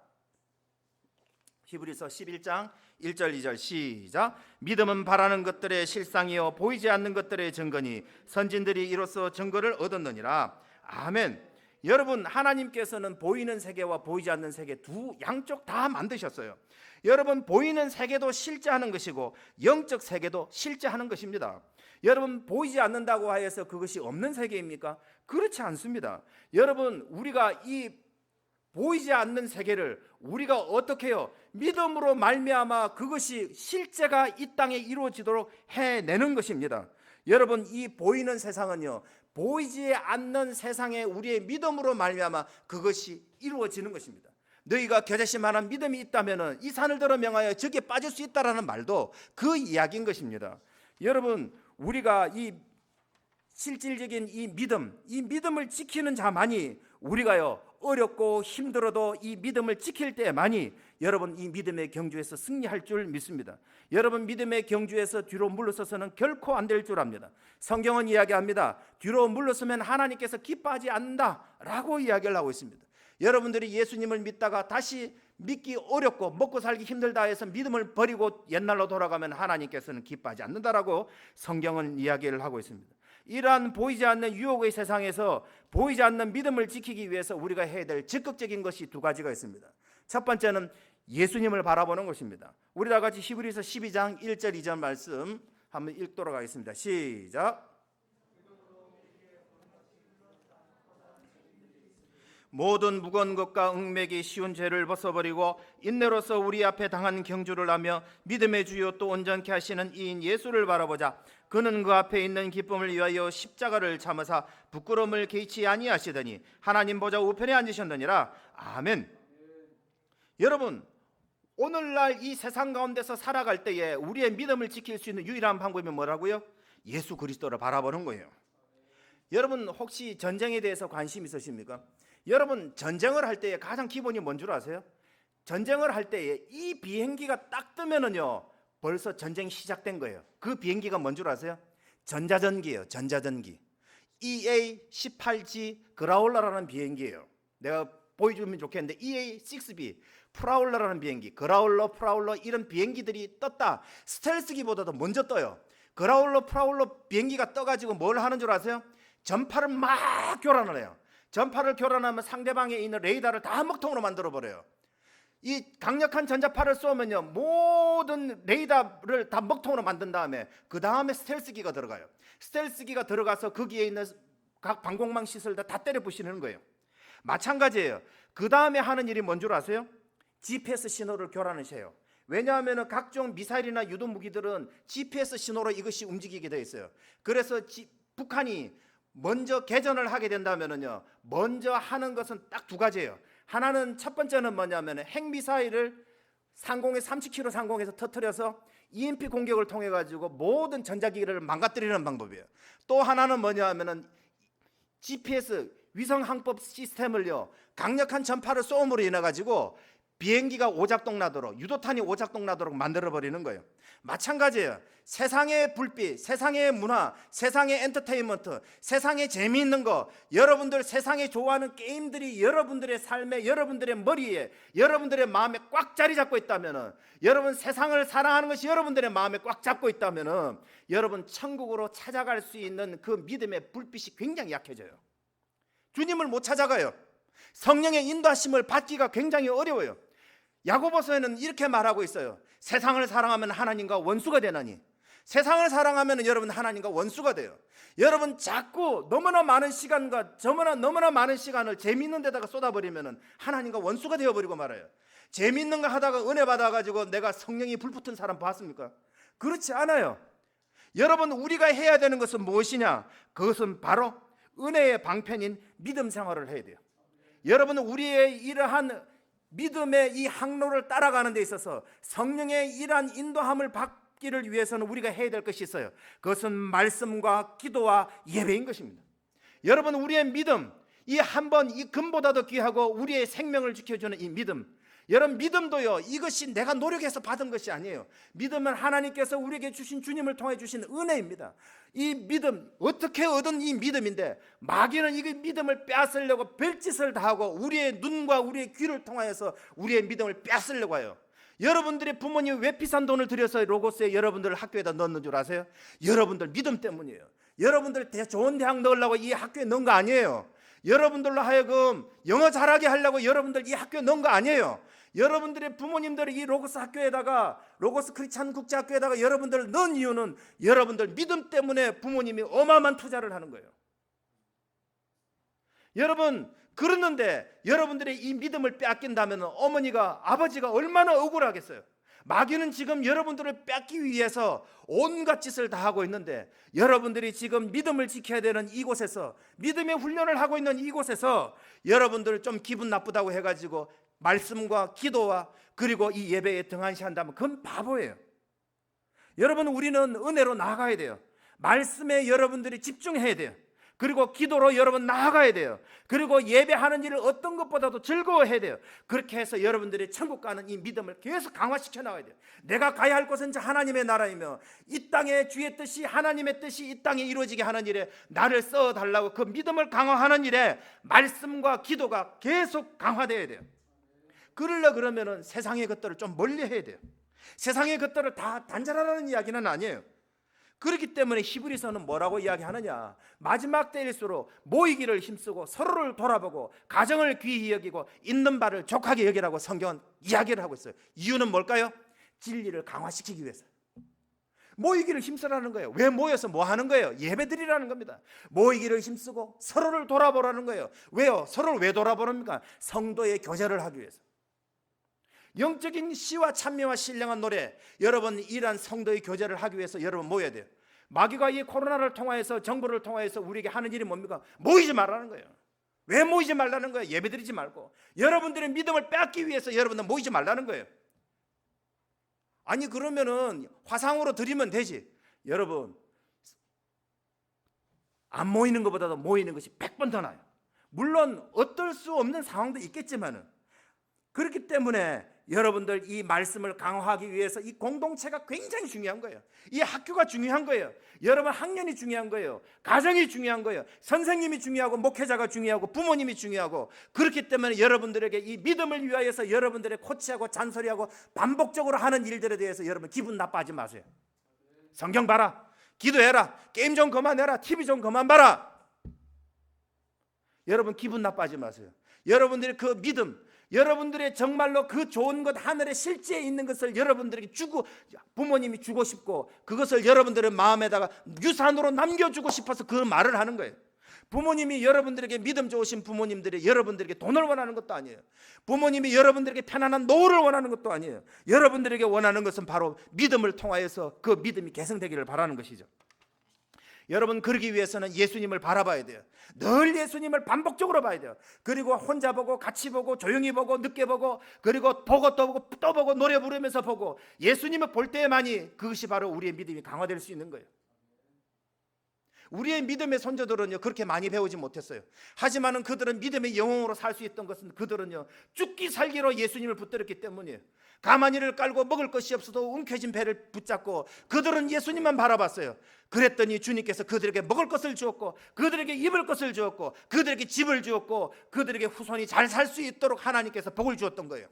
히브리서 11장 1절 2절 시작. 믿음은 바라는 것들의 실상이요 보이지 않는 것들의 증거니 선진들이 이로써 증거를 얻었느니라. 아멘. 여러분, 하나님께서는 보이는 세계와 보이지 않는 세계 두 양쪽 다 만드셨어요. 여러분, 보이는 세계도 실제하는 것이고 영적 세계도 실제하는 것입니다. 여러분, 보이지 않는다고 하여서 그것이 없는 세계입니까? 그렇지 않습니다. 여러분, 우리가 이 보이지 않는 세계를 우리가 어떻게 해요? 믿음으로 말미암아 그것이 실제가 이 땅에 이루어지도록 해내는 것입니다. 여러분, 이 보이는 세상은요, 보이지 않는 세상에 우리의 믿음으로 말미암아 그것이 이루어지는 것입니다. 너희가 겨자씨만한 믿음이 있다면 이 산을 들어 명하여 저기에 빠질 수 있다라는 말도 그 이야기인 것입니다. 여러분, 우리가 이 실질적인 이 믿음을 지키는 자만이 우리가요 어렵고 힘들어도 이 믿음을 지킬 때만이 여러분 이 믿음의 경주에서 승리할 줄 믿습니다. 여러분, 믿음의 경주에서 뒤로 물러서서는 결코 안 될 줄 압니다. 성경은 이야기합니다. 뒤로 물러서면 하나님께서 기뻐하지 않는다라고 이야기를 하고 있습니다. 여러분들이 예수님을 믿다가 다시 믿기 어렵고 먹고 살기 힘들다 해서 믿음을 버리고 옛날로 돌아가면 하나님께서는 기뻐하지 않는다라고 성경은 이야기를 하고 있습니다. 이러한 보이지 않는 유혹의 세상에서 보이지 않는 믿음을 지키기 위해서 우리가 해야 될 적극적인 것이 두 가지가 있습니다. 첫 번째는 예수님을 바라보는 것입니다. 우리 다 같이 히브리서 12장 1절 2절 말씀 한번 읽도록 하겠습니다. 시작. 모든 무거운 것과 얽매기 쉬운 죄를 벗어버리고 인내로서 우리 앞에 당한 경주를 하며 믿음의 주요 또 온전케 하시는 이인 예수를 바라보자. 그는 그 앞에 있는 기쁨을 위하여 십자가를 참으사 부끄러움을 개의치 아니하시더니 하나님 보좌 우편에 앉으셨느니라. 아멘. 여러분, 오늘날 이 세상 가운데서 살아갈 때에 우리의 믿음을 지킬 수 있는 유일한 방법이 뭐라고요? 예수 그리스도를 바라보는 거예요. 여러분, 혹시 전쟁에 대해서 관심 있으십니까? 여러분, 전쟁을 할 때에 가장 기본이 뭔 줄 아세요? 전쟁을 할 때에 이 비행기가 딱 뜨면은요 벌써 전쟁이 시작된 거예요. 그 비행기가 뭔 줄 아세요? 전자전기예요. 전자전기. EA-18G 그라울러라는 비행기예요. 내가 보여주면 좋겠는데 EA-6B 프라울러라는 비행기, 그라울러, 프라울러 이런 비행기들이 떴다. 스텔스기보다도 먼저 떠요. 그라울러, 프라울러 비행기가 떠가지고 뭘 하는 줄 아세요? 전파를 막 교란을 해요. 전파를 교란하면 상대방에 있는 레이더를 다 먹통으로 만들어버려요. 이 강력한 전자파를 쏘면요, 모든 레이더를 다 먹통으로 만든 다음에 그 다음에 스텔스기가 들어가요. 스텔스기가 들어가서 거기에 있는 각 방공망 시설들 다 때려 부시는 거예요. 마찬가지예요. 그 다음에 하는 일이 뭔 줄 아세요? GPS 신호를 교란하셔요. 왜냐하면 각종 미사일이나 유도 무기들은 GPS 신호로 이것이 움직이게 되어 있어요. 그래서 북한이 먼저 개전을 하게 된다면요, 먼저 하는 것은 딱 두 가지예요. 하나는 첫 번째는 뭐냐면 핵미사일을 상공에 30km 상공에서 터뜨려서 EMP 공격을 통해 가지고 모든 전자기기를 망가뜨리는 방법이에요. 또 하나는 뭐냐면은 GPS 위성 항법 시스템을요, 강력한 전파를 쏘음으로 인해 가지고 비행기가 오작동 나도록, 유도탄이 오작동 나도록 만들어 버리는 거예요. 마찬가지예요. 세상의 불빛, 세상의 문화, 세상의 엔터테인먼트, 세상에 재미있는 거, 여러분들 세상에 좋아하는 게임들이 여러분들의 삶에, 여러분들의 머리에, 여러분들의 마음에 꽉 자리 잡고 있다면은, 여러분 세상을 사랑하는 것이 여러분들의 마음에 꽉 잡고 있다면은, 여러분 천국으로 찾아갈 수 있는 그 믿음의 불빛이 굉장히 약해져요. 주님을 못 찾아가요. 성령의 인도하심을 받기가 굉장히 어려워요. 야고보서에는 이렇게 말하고 있어요. 세상을 사랑하면 하나님과 원수가 되나니. 세상을 사랑하면 여러분 하나님과 원수가 돼요. 여러분 자꾸 너무나 많은 시간과 너무나 많은 시간을 재미있는 데다가 쏟아버리면 하나님과 원수가 되어버리고 말아요. 재미있는 거 하다가 은혜 받아가지고 내가 성령이 불붙은 사람 봤습니까? 그렇지 않아요. 여러분 우리가 해야 되는 것은 무엇이냐? 그것은 바로 은혜의 방편인 믿음 생활을 해야 돼요. 여러분은 우리의 이러한 믿음의 이 항로를 따라가는 데 있어서 성령의 이러한 인도함을 받기를 위해서는 우리가 해야 될 것이 있어요. 그것은 말씀과 기도와 예배인 것입니다. 여러분 우리의 믿음, 이 한 번 이 금보다도 귀하고 우리의 생명을 지켜주는 이 믿음, 여러분 믿음도요, 이것이 내가 노력해서 받은 것이 아니에요. 믿음은 하나님께서 우리에게 주신, 주님을 통해 주신 은혜입니다. 이 믿음, 어떻게 얻은 이 믿음인데 마귀는 이 믿음을 빼앗으려고 별짓을 다 하고 우리의 눈과 우리의 귀를 통하여서 우리의 믿음을 빼앗으려고 해요. 여러분들의 부모님 왜 비싼 돈을 들여서 로고스에 여러분들을 학교에다 넣는 줄 아세요? 여러분들 믿음 때문이에요. 여러분들 좋은 대학 넣으려고 이 학교에 넣은 거 아니에요. 여러분들로 하여금 영어 잘하게 하려고 여러분들 이 학교에 넣은 거 아니에요. 여러분들의 부모님들이 이 로고스 학교에다가, 로고스 크리스찬 국제학교에다가 여러분들을 넣은 이유는 여러분들 믿음 때문에 부모님이 어마어마한 투자를 하는 거예요. 여러분 그러는데 여러분들의 이 믿음을 빼앗긴다면 어머니가, 아버지가 얼마나 억울하겠어요. 마귀는 지금 여러분들을 뺏기 위해서 온갖 짓을 다 하고 있는데, 여러분들이 지금 믿음을 지켜야 되는 이곳에서, 믿음의 훈련을 하고 있는 이곳에서 여러분들 좀 기분 나쁘다고 해가지고 말씀과 기도와 그리고 이 예배에 등한시한다면 그건 바보예요. 여러분 우리는 은혜로 나아가야 돼요. 말씀에 여러분들이 집중해야 돼요. 그리고 기도로 여러분 나아가야 돼요. 그리고 예배하는 일을 어떤 것보다도 즐거워해야 돼요. 그렇게 해서 여러분들이 천국 가는 이 믿음을 계속 강화시켜 나가야 돼요. 내가 가야 할 곳은 하나님의 나라이며 이 땅에 주의 뜻이, 하나님의 뜻이 이 땅에 이루어지게 하는 일에 나를 써달라고 그 믿음을 강화하는 일에 말씀과 기도가 계속 강화돼야 돼요. 그러면은 세상의 것들을 좀 멀리 해야 돼요. 세상의 것들을 다 단절하라는 이야기는 아니에요. 그렇기 때문에 히브리서는 뭐라고 이야기하느냐? 마지막 때일수록 모이기를 힘쓰고 서로를 돌아보고 가정을 귀히 여기고 있는 바를 족하게 여기라고 성경은 이야기를 하고 있어요. 이유는 뭘까요? 진리를 강화시키기 위해서. 모이기를 힘쓰라는 거예요. 왜 모여서 뭐 하는 거예요? 예배드리라는 겁니다. 모이기를 힘쓰고 서로를 돌아보라는 거예요. 왜요? 서로를 왜 돌아보랍니까? 성도의 교제를 하기 위해서. 영적인 시와 찬미와 신령한 노래, 여러분 이러한 성도의 교제를 하기 위해서 여러분 모여야 돼요. 마귀가 이 코로나를 통하여서, 정부를 통하여서 우리에게 하는 일이 뭡니까? 모이지 말라는 거예요. 왜 모이지 말라는 거예요? 예배드리지 말고 여러분들의 믿음을 뺏기 위해서 여러분들 모이지 말라는 거예요. 아니 그러면은 화상으로 드리면 되지. 여러분 안 모이는 것보다도 모이는 것이 100번 더 나아요. 물론 어떨 수 없는 상황도 있겠지만은, 그렇기 때문에 여러분들 이 말씀을 강화하기 위해서 이 공동체가 굉장히 중요한 거예요. 이 학교가 중요한 거예요. 여러분 학년이 중요한 거예요. 가정이 중요한 거예요. 선생님이 중요하고 목회자가 중요하고 부모님이 중요하고, 그렇기 때문에 여러분들에게 이 믿음을 위하여서 여러분들의 코치하고 잔소리하고 반복적으로 하는 일들에 대해서 여러분 기분 나빠하지 마세요. 성경 봐라, 기도해라, 게임 좀 그만해라, TV 좀 그만 봐라. 여러분 기분 나빠하지 마세요. 여러분들의 그 믿음, 여러분들의 정말로 그 좋은 것, 하늘에 실제에 있는 것을 여러분들에게 주고, 부모님이 주고 싶고 그것을 여러분들의 마음에다가 유산으로 남겨주고 싶어서 그 말을 하는 거예요. 부모님이 여러분들에게 믿음 좋으신 부모님들이 여러분들에게 돈을 원하는 것도 아니에요. 부모님이 여러분들에게 편안한 노후를 원하는 것도 아니에요. 여러분들에게 원하는 것은 바로 믿음을 통하여서 그 믿음이 개성되기를 바라는 것이죠. 여러분 그러기 위해서는 예수님을 바라봐야 돼요. 늘 예수님을 반복적으로 봐야 돼요. 그리고 혼자 보고 같이 보고 조용히 보고 늦게 보고 그리고 보고 또 보고 또 보고 노래 부르면서 보고 예수님을 볼 때만이 그것이 바로 우리의 믿음이 강화될 수 있는 거예요. 우리의 믿음의 선조들은요 그렇게 많이 배우지 못했어요. 하지만은 그들은 믿음의 영웅으로 살 수 있던 것은 그들은요 죽기 살기로 예수님을 붙들었기 때문이에요. 가마니를 깔고 먹을 것이 없어도 움켜진 배를 붙잡고 그들은 예수님만 바라봤어요. 그랬더니 주님께서 그들에게 먹을 것을 주었고 그들에게 입을 것을 주었고 그들에게 집을 주었고 그들에게 후손이 잘 살 수 있도록 하나님께서 복을 주었던 거예요.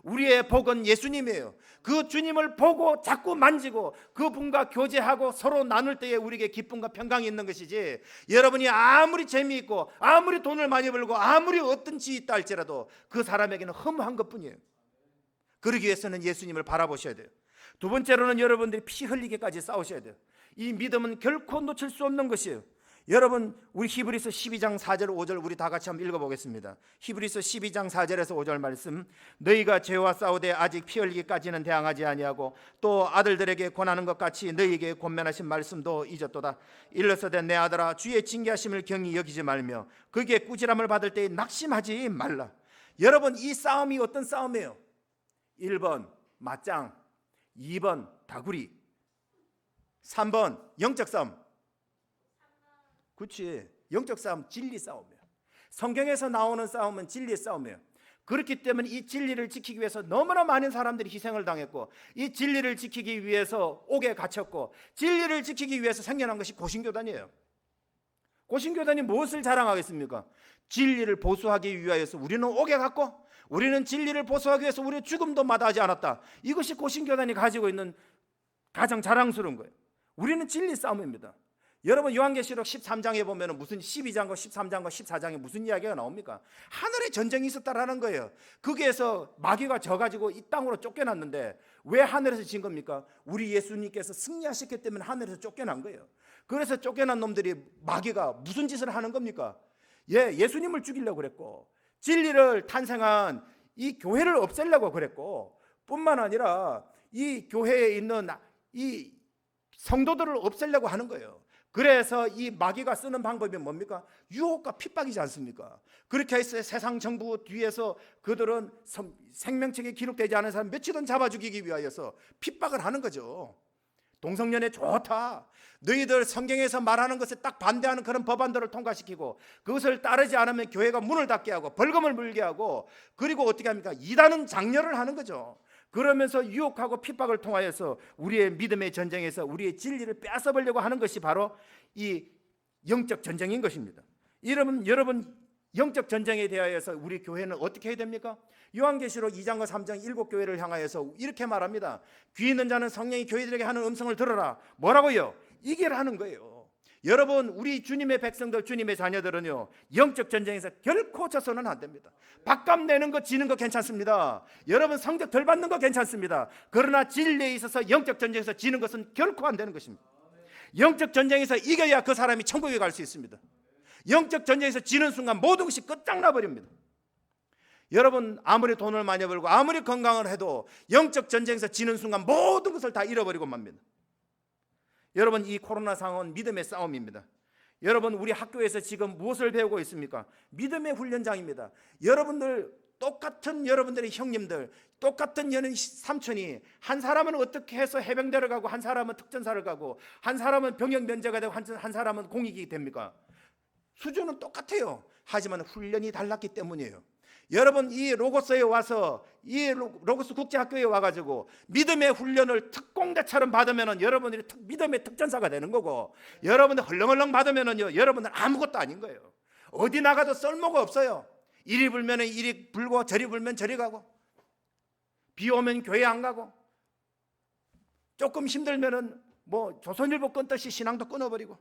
우리의 복은 예수님이에요. 그 주님을 보고 자꾸 만지고 그분과 교제하고 서로 나눌 때에 우리에게 기쁨과 평강이 있는 것이지, 여러분이 아무리 재미있고 아무리 돈을 많이 벌고 아무리 어떤 지위 있다 할지라도 그 사람에게는 허무한 것뿐이에요. 그러기 위해서는 예수님을 바라보셔야 돼요. 두 번째로는 여러분들이 피 흘리기까지 싸우셔야 돼요. 이 믿음은 결코 놓칠 수 없는 것이에요. 여러분 우리 히브리서 12장 4절 5절 우리 다 같이 한번 읽어보겠습니다. 히브리서 12장 4절에서 5절 말씀, 너희가 죄와 싸우되 아직 피 흘리기까지는 대항하지 아니하고 또 아들들에게 권하는 것 같이 너희에게 권면하신 말씀도 잊었도다. 일러서되 내 아들아 주의 징계하심을 경히 여기지 말며 그에게 꾸지람을 받을 때에 낙심하지 말라. 여러분 이 싸움이 어떤 싸움이에요? 1번 맞짱, 2번 다구리, 3번 영적 싸움. 그렇지, 영적 싸움, 진리 싸움이에요. 성경에서 나오는 싸움은 진리의 싸움이에요. 그렇기 때문에 이 진리를 지키기 위해서 너무나 많은 사람들이 희생을 당했고 이 진리를 지키기 위해서 옥에 갇혔고 진리를 지키기 위해서 생겨난 것이 고신교단이에요. 고신교단이 무엇을 자랑하겠습니까? 진리를 보수하기 위하여서 우리는 옥에 갇고 우리는 진리를 보수하기 위해서 우리의 죽음도 마다하지 않았다. 이것이 고신교단이 가지고 있는 가장 자랑스러운 거예요. 우리는 진리 싸움입니다. 여러분 요한계시록 13장에 보면 무슨 12장과 13장과 14장에 무슨 이야기가 나옵니까? 하늘에 전쟁이 있었다라는 거예요. 거기에서 마귀가 져가지고 이 땅으로 쫓겨났는데 왜 하늘에서 진 겁니까? 우리 예수님께서 승리하셨기 때문에 하늘에서 쫓겨난 거예요. 그래서 쫓겨난 놈들이 마귀가 무슨 짓을 하는 겁니까? 예수님을 죽이려고 그랬고 진리를 탄생한 이 교회를 없애려고 그랬고 뿐만 아니라 이 교회에 있는 이 성도들을 없애려고 하는 거예요. 그래서 이 마귀가 쓰는 방법이 뭡니까? 유혹과 핍박이지 않습니까? 그렇게 해서 세상 정부 뒤에서 그들은 생명책에 기록되지 않은 사람 며칠은 잡아 죽이기 위하여서 핍박을 하는 거죠. 동성연애 좋다, 너희들 성경에서 말하는 것에 딱 반대하는 그런 법안들을 통과시키고 그것을 따르지 않으면 교회가 문을 닫게 하고 벌금을 물게 하고, 그리고 어떻게 합니까? 이단은 장려를 하는 거죠. 그러면서 유혹하고 핍박을 통하여서 우리의 믿음의 전쟁에서 우리의 진리를 뺏어보려고 하는 것이 바로 이 영적 전쟁인 것입니다. 여러분 영적 전쟁에 대하여서 우리 교회는 어떻게 해야 됩니까? 요한계시록 2장과 3장 7교회를 향하여서 이렇게 말합니다. 귀 있는 자는 성령이 교회들에게 하는 음성을 들어라. 뭐라고요? 이기라는 거예요. 여러분 우리 주님의 백성들, 주님의 자녀들은요 영적 전쟁에서 결코 져서는 안 됩니다. 밥값 내는 거 지는 거 괜찮습니다. 여러분 성적 덜 받는 거 괜찮습니다. 그러나 진리에 있어서 영적 전쟁에서 지는 것은 결코 안 되는 것입니다. 영적 전쟁에서 이겨야 그 사람이 천국에 갈 수 있습니다. 영적 전쟁에서 지는 순간 모든 것이 끝장나 버립니다. 여러분 아무리 돈을 많이 벌고 아무리 건강을 해도 영적 전쟁에서 지는 순간 모든 것을 다 잃어버리고 맙니다. 여러분 이 코로나 상황은 믿음의 싸움입니다. 여러분 우리 학교에서 지금 무엇을 배우고 있습니까? 믿음의 훈련장입니다. 여러분들 똑같은 여러분들의 형님들, 똑같은 여는 삼촌이 한 사람은 어떻게 해서 해병대를 가고 한 사람은 특전사를 가고 한 사람은 병역 면제가 되고 한 사람은 공익이 됩니까? 수준은 똑같아요. 하지만 훈련이 달랐기 때문이에요. 여러분 이 로고스에 와서 이 로고스 국제학교에 와가지고 믿음의 훈련을 특공대처럼 받으면은 여러분들이 믿음의 특전사가 되는 거고, 여러분들 헐렁헐렁 받으면은요 여러분들 아무것도 아닌 거예요. 어디 나가도 쓸모가 없어요. 이리 불면은 이리 불고 저리 불면 저리 가고, 비 오면 교회 안 가고, 조금 힘들면은 뭐 조선일보 끊듯이 신앙도 끊어버리고.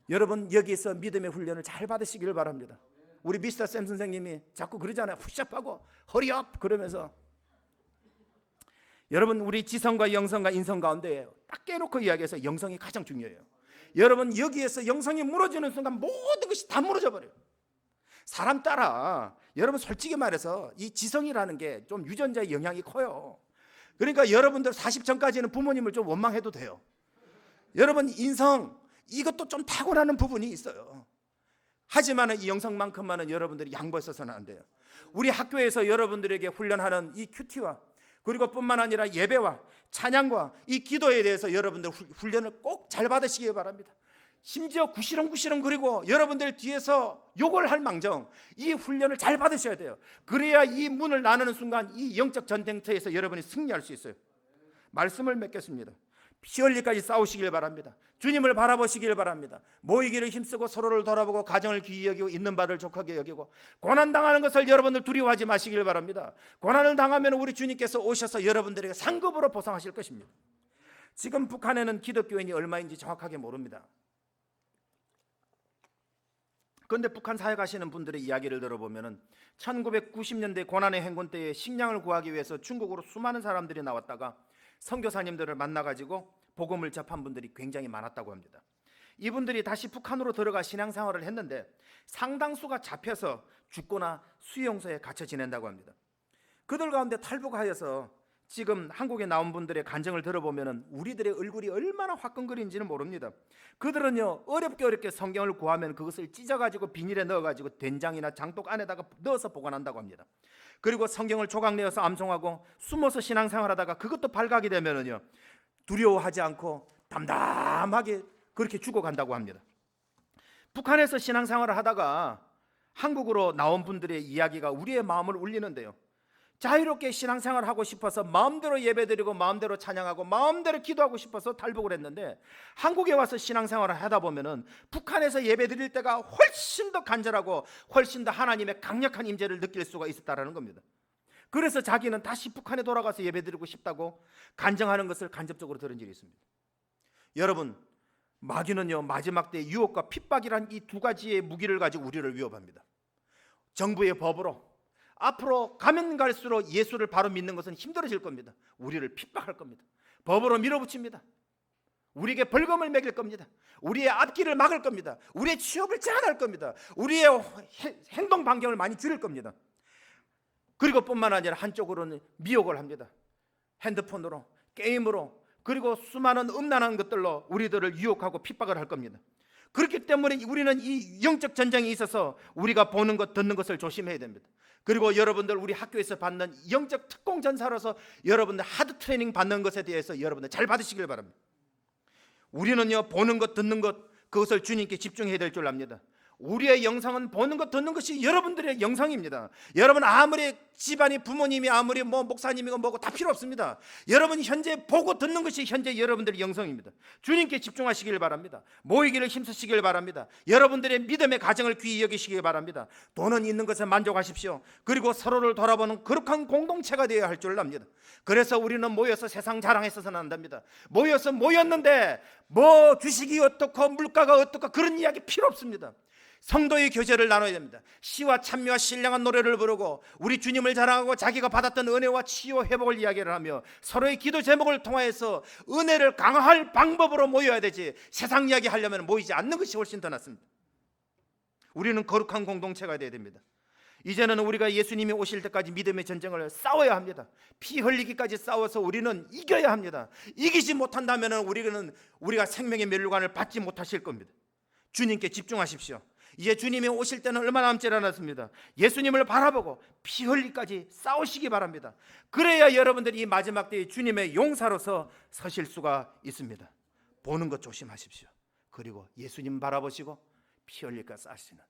여러분 여기서 믿음의 훈련을 잘 받으시기를 바랍니다. 우리 미스터 샘 선생님이 자꾸 그러잖아요. 푸시업하고 허리업 그러면서. 여러분 우리 지성과 영성과 인성 가운데 딱 깨놓고 이야기해서 영성이 가장 중요해요. 여러분 여기에서 영성이 무너지는 순간 모든 것이 다 무너져 버려요. 사람 따라 여러분 솔직히 말해서 이 지성이라는 게 좀 유전자의 영향이 커요. 그러니까 여러분들 40 전까지는 부모님을 좀 원망해도 돼요. 여러분 인성 이것도 좀 탁월하는 부분이 있어요. 하지만 이 영성만큼만은 여러분들이 양보했어서는 안 돼요. 우리 학교에서 여러분들에게 훈련하는 이 큐티와 그리고 뿐만 아니라 예배와 찬양과 이 기도에 대해서 여러분들 훈련을 꼭 잘 받으시기 바랍니다. 심지어 구시렁구시렁 그리고 여러분들 뒤에서 욕을 할 망정 이 훈련을 잘 받으셔야 돼요. 그래야 이 문을 나누는 순간 이 영적 전쟁터에서 여러분이 승리할 수 있어요. 말씀을 맺겠습니다. 피 흘리까지 싸우시길 바랍니다. 주님을 바라보시길 바랍니다. 모이기를 힘쓰고 서로를 돌아보고 가정을 귀히 여기고 있는 바를 족하게 여기고, 고난당하는 것을 여러분들 두려워하지 마시길 바랍니다. 고난을 당하면 우리 주님께서 오셔서 여러분들에게 상급으로 보상하실 것입니다. 지금 북한에는 기독교인이 얼마인지 정확하게 모릅니다. 그런데 북한 사회 가시는 분들의 이야기를 들어보면 1990년대 고난의 행군 때에 식량을 구하기 위해서 중국으로 수많은 사람들이 나왔다가 선교사님들을 만나가지고 복음을 접한 분들이 굉장히 많았다고 합니다. 이분들이 다시 북한으로 들어가 신앙생활을 했는데 상당수가 잡혀서 죽거나 수용소에 갇혀 지낸다고 합니다. 그들 가운데 탈북하여서 지금 한국에 나온 분들의 간증을 들어보면 우리들의 얼굴이 얼마나 화끈거리는지는 모릅니다. 그들은요 어렵게 성경을 구하면 그것을 찢어가지고 비닐에 넣어가지고 된장이나 장독 안에다가 넣어서 보관한다고 합니다. 그리고 성경을 조각내어서 암송하고 숨어서 신앙생활하다가 그것도 발각이 되면은요 두려워하지 않고 담담하게 그렇게 죽어간다고 합니다. 북한에서 신앙생활을 하다가 한국으로 나온 분들의 이야기가 우리의 마음을 울리는데요. 자유롭게 신앙생활을 하고 싶어서 마음대로 예배드리고 마음대로 찬양하고 마음대로 기도하고 싶어서 탈북을 했는데 한국에 와서 신앙생활을 하다 보면은 북한에서 예배드릴 때가 훨씬 더 간절하고 훨씬 더 하나님의 강력한 임재를 느낄 수가 있었다라는 겁니다. 그래서 자기는 다시 북한에 돌아가서 예배드리고 싶다고 간증하는 것을 간접적으로 들은 적이 있습니다. 여러분 마귀는요 마지막 때 유혹과 핍박이란 이 두 가지의 무기를 가지고 우리를 위협합니다. 정부의 법으로 앞으로 가면 갈수록 예수를 바로 믿는 것은 힘들어질 겁니다. 우리를 핍박할 겁니다. 법으로 밀어붙입니다. 우리에게 벌금을 매길 겁니다. 우리의 앞길을 막을 겁니다. 우리의 취업을 제한할 겁니다. 우리의 행동 반경을 많이 줄일 겁니다. 그리고 뿐만 아니라 한쪽으로는 미혹을 합니다. 핸드폰으로, 게임으로, 그리고 수많은 음란한 것들로 우리들을 유혹하고 핍박을 할 겁니다. 그렇기 때문에 우리는 이 영적 전쟁에 있어서 우리가 보는 것, 듣는 것을 조심해야 됩니다. 그리고 여러분들 우리 학교에서 받는 영적 특공 전사로서 여러분들 하드 트레이닝 받는 것에 대해서 여러분들 잘 받으시길 바랍니다. 우리는요 보는 것, 듣는 것 그것을 주님께 집중해야 될 줄 압니다. 우리의 영성은 보는 것, 듣는 것이 여러분들의 영성입니다. 여러분 아무리 집안이 부모님이 아무리 목사님이고 뭐고 다 필요 없습니다. 여러분이 현재 보고 듣는 것이 현재 여러분들의 영성입니다. 주님께 집중하시길 바랍니다. 모이기를 힘쓰시길 바랍니다. 여러분들의 믿음의 가정을 귀히 여기시길 바랍니다. 돈은 있는 것에 만족하십시오. 그리고 서로를 돌아보는 거룩한 공동체가 되어야 할 줄 압니다. 그래서 우리는 모여서 세상 자랑했어서는 안 됩니다. 모였는데 뭐 주식이 어떻고 물가가 어떻고 그런 이야기 필요 없습니다. 성도의 교제를 나눠야 됩니다. 시와 찬미와 신령한 노래를 부르고 우리 주님을 자랑하고 자기가 받았던 은혜와 치유 회복을 이야기를 하며 서로의 기도 제목을 통하여서 은혜를 강화할 방법으로 모여야 되지, 세상 이야기 하려면 모이지 않는 것이 훨씬 더 낫습니다. 우리는 거룩한 공동체가 되어야 됩니다. 이제는 우리가 예수님이 오실 때까지 믿음의 전쟁을 싸워야 합니다. 피 흘리기까지 싸워서 우리는 이겨야 합니다. 이기지 못한다면 우리가 생명의 멸류관을 받지 못하실 겁니다. 주님께 집중하십시오. 이제 주님이 오실 때는 얼마 남지 않았습니다. 예수님을 바라보고 피 흘리기까지 싸우시기 바랍니다. 그래야 여러분들이 이 마지막 때에 주님의 용사로서 서실 수가 있습니다. 보는 것 조심하십시오. 그리고 예수님 바라보시고 피 흘릴까 싸시는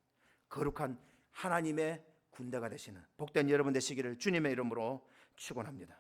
거룩한 하나님의 군대가 되시는 복된 여러분 되시기를 주님의 이름으로 축원합니다.